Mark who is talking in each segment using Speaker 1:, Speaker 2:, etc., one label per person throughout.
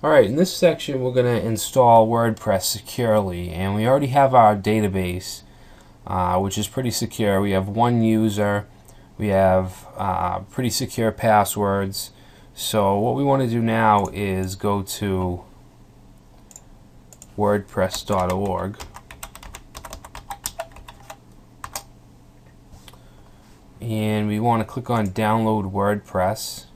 Speaker 1: Alright, in this section we're going to install WordPress securely, and we already have our database, which is pretty secure. We have one user, we have pretty secure passwords. So what we want to do now is go to wordpress.org and we want to click on download WordPress.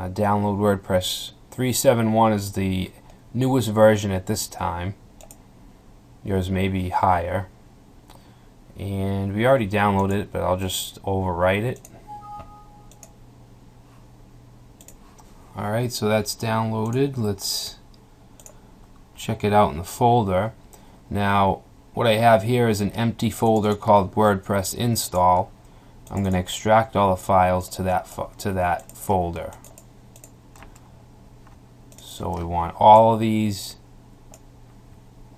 Speaker 1: Download WordPress 3.7.1 is the newest version at this time. Yours may be higher. And we already downloaded it, but I'll just overwrite it. Alright, so that's downloaded. Let's check it out in the folder. Now, what I have here is an empty folder called WordPress install. I'm going to extract all the files to that folder. So we want all of these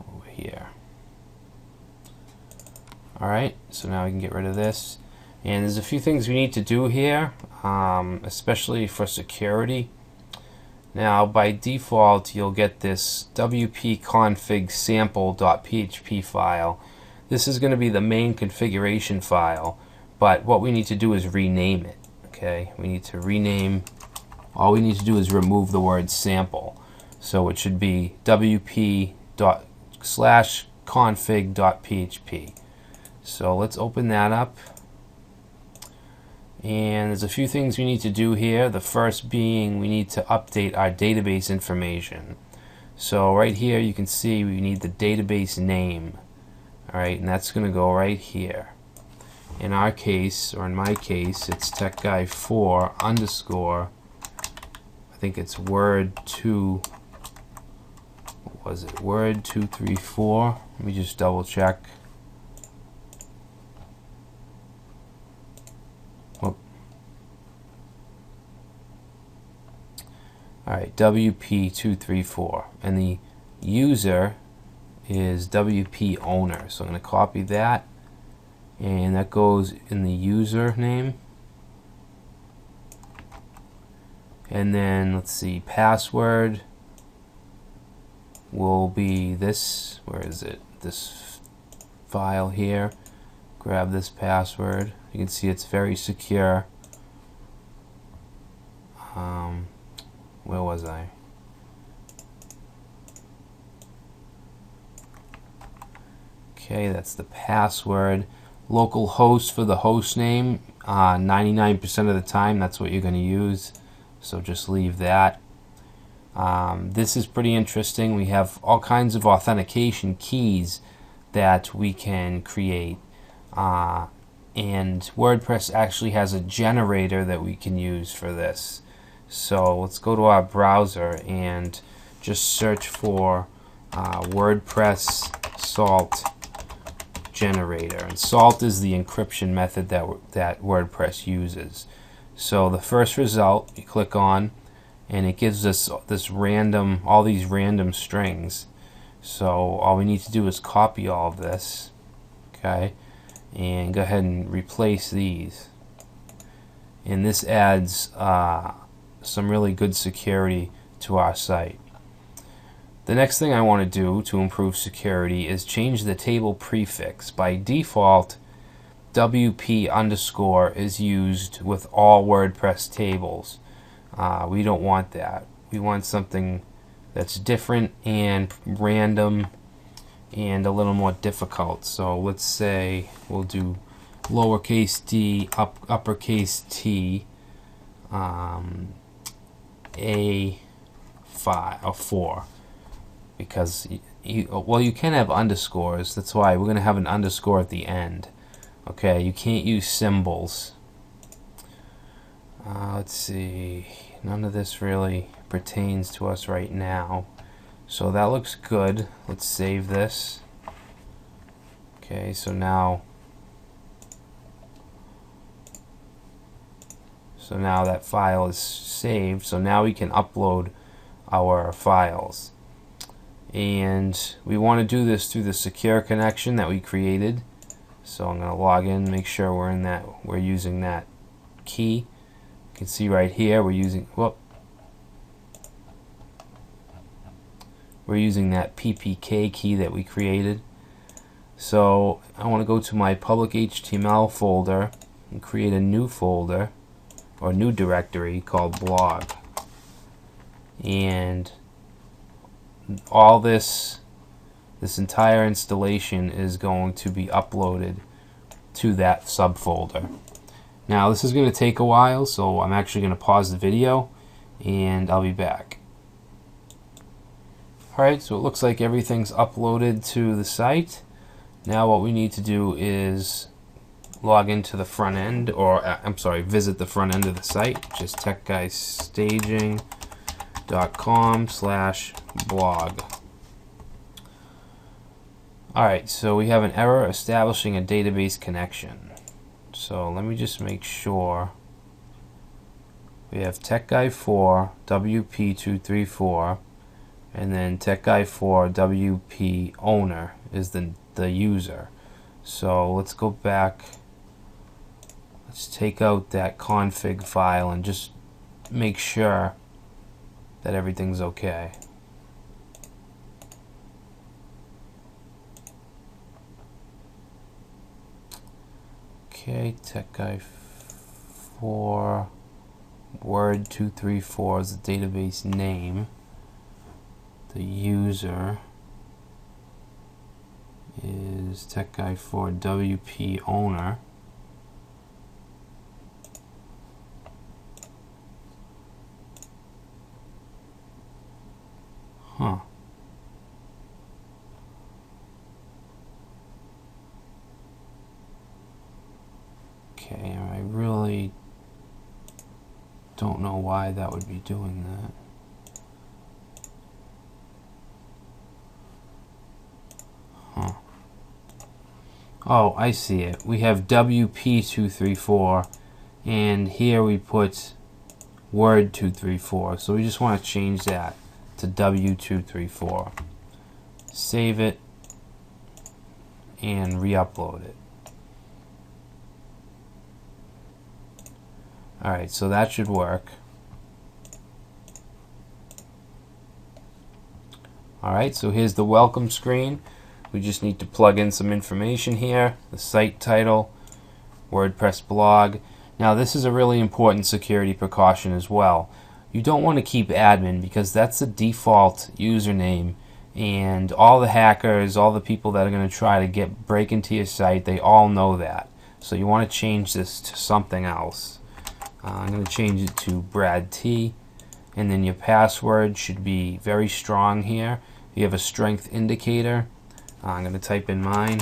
Speaker 1: over here. Alright, so now we can get rid of this. And there's a few things we need to do here, especially for security. Now, by default, you'll get this wp-config sample.php file. This is going to be the main configuration file, but what we need to do is rename it. Okay, we need to rename. All we need to do is remove the word sample. So it should be wp/config.php. So let's open that up. And there's a few things we need to do here. The first being we need to update our database information. So right here you can see we need the database name. Alright, and that's going to go right here. In our case, or in my case, it's techguy4 underscore, I think it's word2, what was it, word234. Let me just double check. Alright, WP234, and the user is WP owner. So I'm going to copy that, and that goes in the user name. And then let's see, password will be this, where is it? This file here. Grab this password. You can see it's very secure. Where was I? Okay, that's the password. Local host for the host name. 99% of the time, that's what you're going to use. So just leave that. This is pretty interesting. We have all kinds of authentication keys that we can create. And WordPress actually has a generator that we can use for this. So let's go to our browser and just search for WordPress salt generator. And salt is the encryption method that WordPress uses. So the first result you click on, and it gives us this random, all these random strings. So all we need to do is copy all of this, okay, and go ahead and replace these. And this adds some really good security to our site. The next thing I want to do to improve security is change the table prefix. By default, WP underscore is used with all WordPress tables. We don't want that. We want something that's different and random and a little more difficult. So let's say we'll do lowercase d, uppercase T, A5 or 4, because you can have underscores. That's why we're going to have an underscore at the end. Okay, you can't use symbols. Let's see, none of this really pertains to us right now, so that looks good. Let's save this. Okay, so now that file is saved, so now we can upload our files. And we want to do this through the secure connection that we created. So I'm going to log in, make sure we're using that key. You can see right here we're using, we're using that PPK key that we created. So I want to go to my public HTML folder and create a new folder or new directory called blog. And all this entire installation is going to be uploaded to that subfolder. Now this is going to take a while, so I'm actually going to pause the video and I'll be back. Alright, so it looks like everything's uploaded to the site. Now what we need to do is log into the front end, or visit the front end of the site, which is techguysstaging.com/blog. Alright, so we have an error establishing a database connection. So let me just make sure. We have TechGuy4 WP234, and then TechGuy4 WP owner is the user. So let's go back. Let's take out that config file and just make sure that everything's okay. Okay, TechGuy4 Word234 is the database name. The user is TechGuy4 WP owner. Huh. Okay, I really don't know why that would be doing that. Huh. Oh, I see it. We have WP234, and here we put Word234. So we just want to change that to W234. Save it and re-upload it. Alright, so that should work. Alright, so here's the welcome screen. We just need to plug in some information here. The site title, WordPress blog. Now this is a really important security precaution as well. You don't want to keep admin because that's the default username, and all the hackers, all the people that are going to try to break into your site, they all know that. So you want to change this to something else. I'm going to change it to Brad T, and then your password should be very strong here. You have a strength indicator. I'm going to type in mine.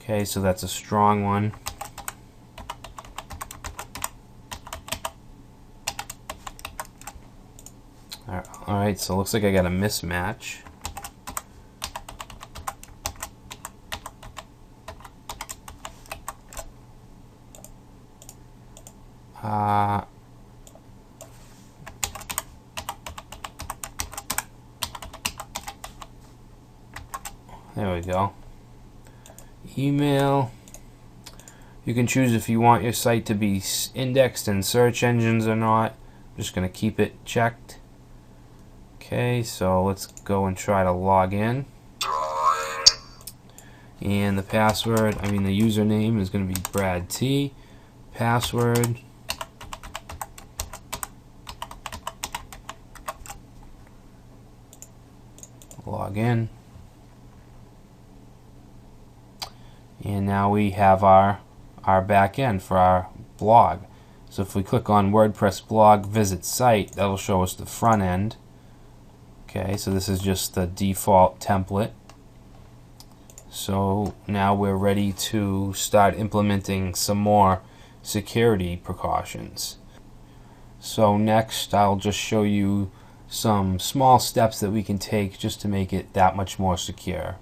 Speaker 1: Okay, so that's a strong one. Alright, so it looks like I got a mismatch. There we go. Email. You can choose if you want your site to be indexed in search engines or not. I'm just going to keep it checked. Okay, so let's go and try to log in. And the password, the username is going to be Brad T. Password. Log in. And now we have our back end for our blog. So if we click on WordPress blog visit site, that'll show us the front end. Okay, so this is just the default template. So now we're ready to start implementing some more security precautions. So next I'll just show you some small steps that we can take just to make it that much more secure.